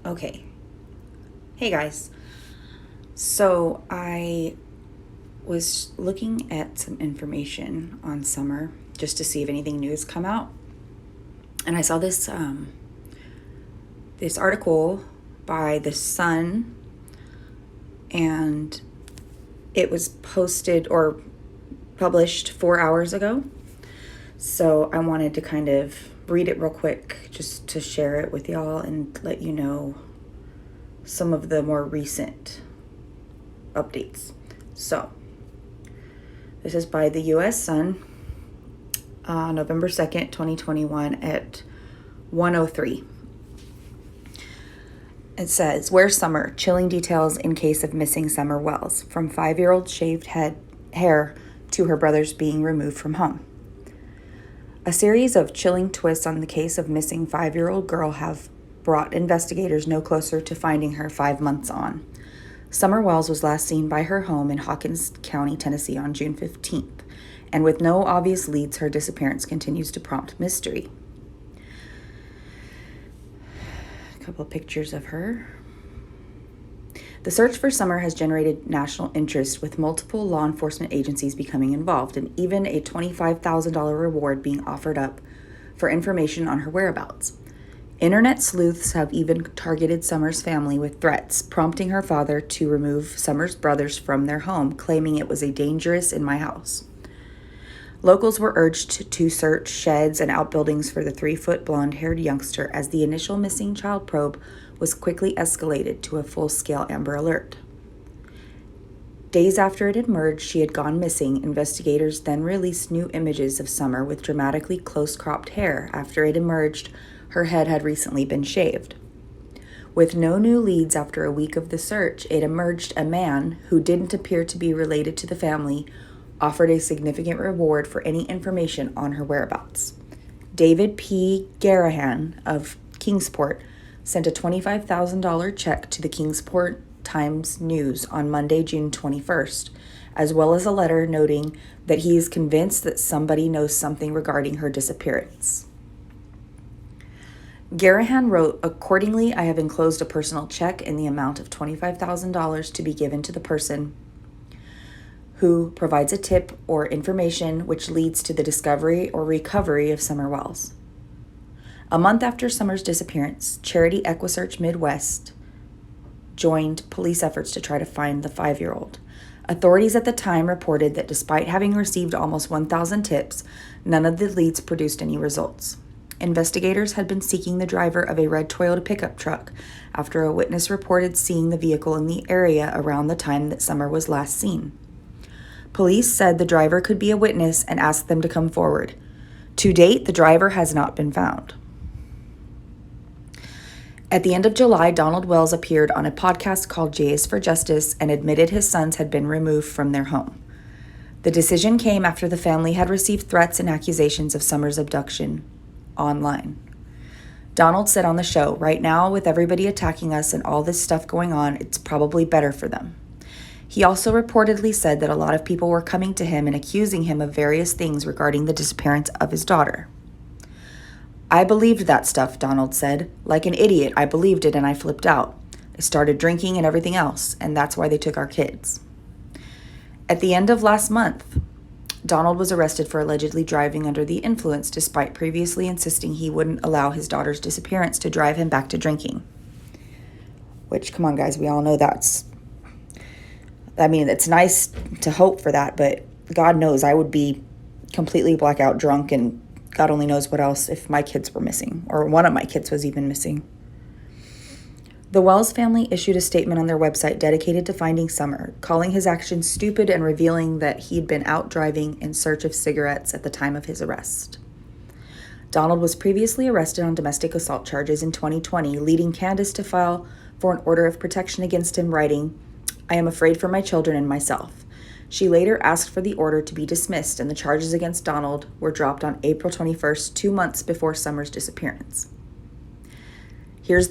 Okay. Hey guys. So I was looking at some information on summer just to see if anything new has come out. And I saw this article by The Sun, and it was posted or published 4 hours ago. So I wanted to kind of read it real quick just to share it with y'all and let you know some of the more recent updates. So, this is by the U.S. Sun, November 2nd, 2021 at 1:03. It says, "Where's Summer? Chilling details in case of missing Summer Wells. From 5-year-old shaved hair to her brothers being removed from home." A series of chilling twists on the case of missing 5-year-old girl have brought investigators no closer to finding her 5 months on. Summer Wells was last seen by her home in Hawkins County, Tennessee on June 15th, and with no obvious leads, her disappearance continues to prompt mystery. A couple of pictures of her. The search for Summer has generated national interest, with multiple law enforcement agencies becoming involved, and even a $25,000 reward being offered up for information on her whereabouts. Internet sleuths have even targeted Summer's family with threats, prompting her father to remove Summer's brothers from their home, claiming it was dangerous in my house. Locals were urged to search sheds and outbuildings for the 3-foot blonde-haired youngster, as the initial missing child probe was quickly escalated to a full-scale Amber Alert. Days after it emerged she had gone missing, investigators then released new images of Summer with dramatically close-cropped hair. After it emerged, her head had recently been shaved. With no new leads after a week of the search, it emerged a man who didn't appear to be related to the family offered a significant reward for any information on her whereabouts. David P. Garahan of Kingsport sent a $25,000 check to the Kingsport Times-News on Monday, June 21st, as well as a letter noting that he is convinced that somebody knows something regarding her disappearance. Garahan wrote, "Accordingly, I have enclosed a personal check in the amount of $25,000 to be given to the person who provides a tip or information which leads to the discovery or recovery of Summer Wells." A month after Summer's disappearance, charity EquiSearch Midwest joined police efforts to try to find the 5-year-old. Authorities at the time reported that despite having received almost 1,000 tips, none of the leads produced any results. Investigators had been seeking the driver of a red Toyota pickup truck after a witness reported seeing the vehicle in the area around the time that Summer was last seen. Police said the driver could be a witness and asked them to come forward. To date, the driver has not been found. At the end of July, Donald Wells appeared on a podcast called Jays for Justice and admitted his sons had been removed from their home. The decision came after the family had received threats and accusations of Summer's abduction online. Donald said on the show, "Right now, with everybody attacking us and all this stuff going on, it's probably better for them." He also reportedly said that a lot of people were coming to him and accusing him of various things regarding the disappearance of his daughter. "I believed that stuff," Donald said. "Like an idiot, I believed it and I flipped out. I started drinking and everything else, and that's why they took our kids." At the end of last month, Donald was arrested for allegedly driving under the influence, despite previously insisting he wouldn't allow his daughter's disappearance to drive him back to drinking. Which, come on guys, we all know it's nice to hope for that, but God knows I would be completely blackout drunk, and God only knows what else if my kids were missing, or one of my kids was even missing. The Wells family issued a statement on their website dedicated to finding Summer, calling his actions stupid and revealing that he'd been out driving in search of cigarettes at the time of his arrest. Donald was previously arrested on domestic assault charges in 2020, leading Candus to file for an order of protection against him, writing, "I am afraid for my children and myself." She later asked for the order to be dismissed, and the charges against Donald were dropped on April 21st, 2 months before Summer's disappearance. Here's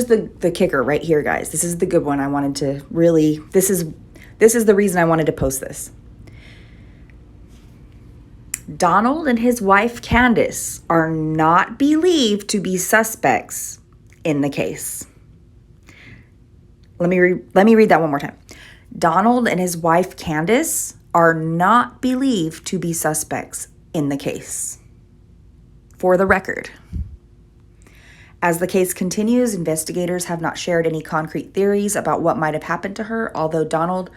the kicker right here, guys. This is the good one. I wanted to really, this is the reason I wanted to post this. Donald and his wife Candus are not believed to be suspects in the case. Let me read that one more time. Donald and his wife Candus are not believed to be suspects in the case. For the record. As the case continues, investigators have not shared any concrete theories about what might have happened to her, although Donald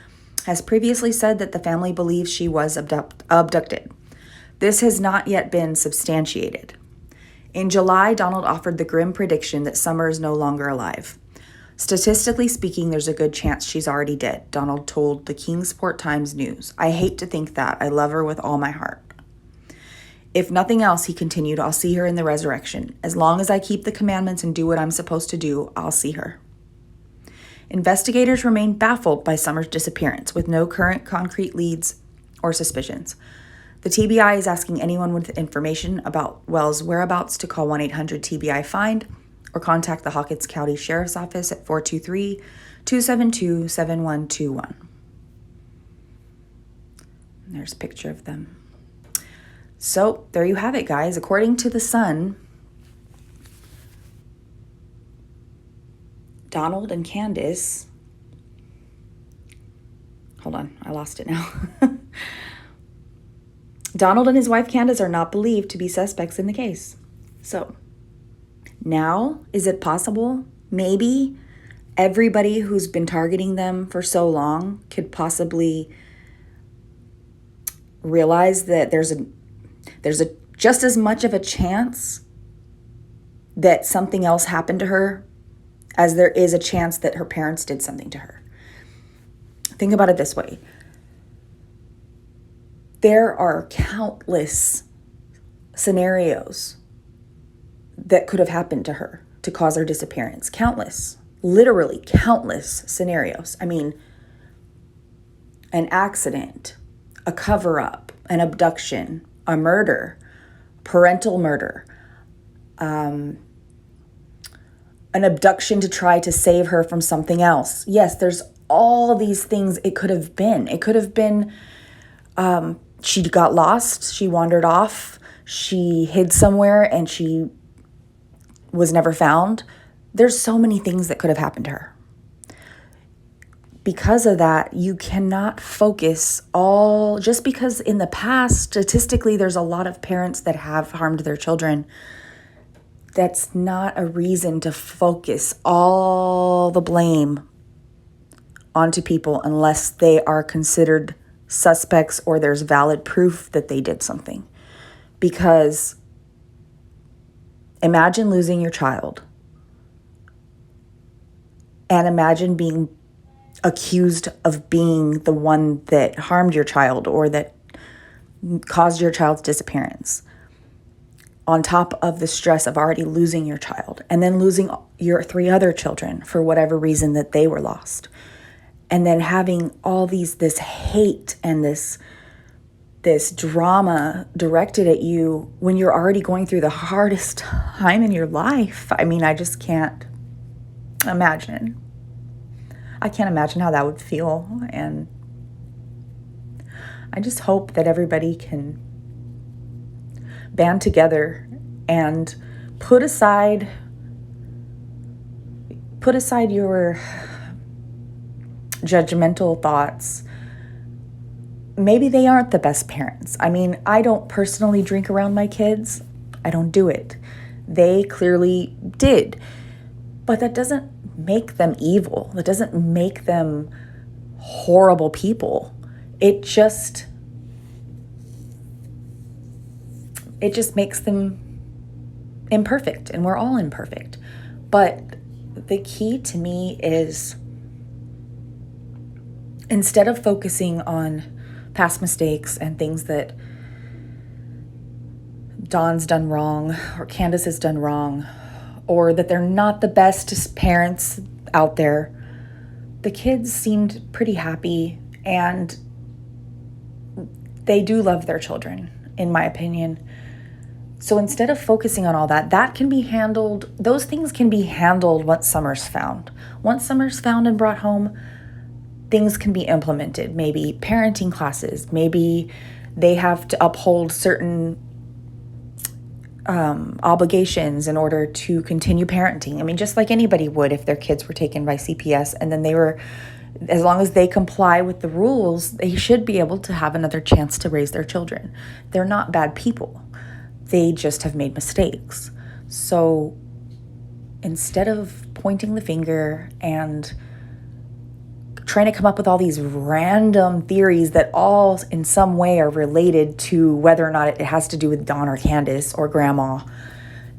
has previously said that the family believes she was abducted. This has not yet been substantiated. In July, Donald offered the grim prediction that Summer is no longer alive. Statistically speaking, there's a good chance she's already dead, Donald told the Kingsport Times News. I hate to think that. I love her with all my heart. If nothing else, he continued, I'll see her in the resurrection. As long as I keep the commandments and do what I'm supposed to do, I'll see her. Investigators remain baffled by Summer's disappearance, with no current concrete leads or suspicions. The TBI is asking anyone with information about Wells' whereabouts to call 1-800-TBI-FIND or contact the Hawkins County Sheriff's Office at 423-272-7121. There's a picture of them. So, there you have it, guys. According to The Sun, Donald and Candus... Hold on, I lost it now. Donald and his wife Candus are not believed to be suspects in the case. So, now, is it possible? Maybe everybody who's been targeting them for so long could possibly realize that there's a just as much of a chance that something else happened to her as there is a chance that her parents did something to her. Think about it this way. There are countless scenarios that could have happened to her to cause her disappearance. Countless. Literally countless scenarios. I mean, an accident, a cover-up, an abduction, a murder, parental murder, an abduction to try to save her from something else. Yes, there's all these things it could have been. It could have been she got lost, she wandered off, she hid somewhere, and she was never found. There's so many things that could have happened to her. Because of that, you cannot focus just because in the past, statistically, there's a lot of parents that have harmed their children. That's not a reason to focus all the blame onto people unless they are considered suspects or there's valid proof that they did something. Because imagine losing your child and imagine being accused of being the one that harmed your child or that caused your child's disappearance, on top of the stress of already losing your child and then losing your 3 other children for whatever reason that they were lost, and then having all this hate and this drama directed at you when you're already going through the hardest time in your life. I mean, I just can't imagine. I can't imagine how that would feel. And I just hope that everybody can band together and put aside your judgmental thoughts. Maybe they aren't the best parents. I mean, I don't personally drink around my kids. I don't do it. They clearly did. But that doesn't make them evil. That doesn't make them horrible people. It just makes them imperfect, and we're all imperfect. But the key to me is, instead of focusing on past mistakes and things that Dawn's done wrong or Candus has done wrong, or that they're not the best parents out there, the kids seemed pretty happy, and they do love their children, in my opinion. So instead of focusing on all that, that can be handled, those things can be handled once Summer's found. Once Summer's found and brought home, things can be implemented. Maybe parenting classes, maybe they have to uphold certain obligations in order to continue parenting. I mean, just like anybody would if their kids were taken by CPS and then they were, as long as they comply with the rules, they should be able to have another chance to raise their children. They're not bad people. They just have made mistakes. So instead of pointing the finger and trying to come up with all these random theories that all in some way are related to whether or not it has to do with Dawn or Candus or Grandma,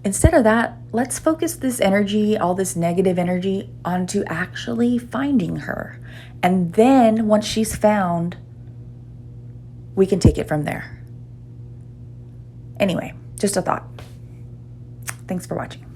instead of that, let's focus this energy, all this negative energy, onto actually finding her. And then once she's found, we can take it from there. Anyway, just a thought. Thanks for watching.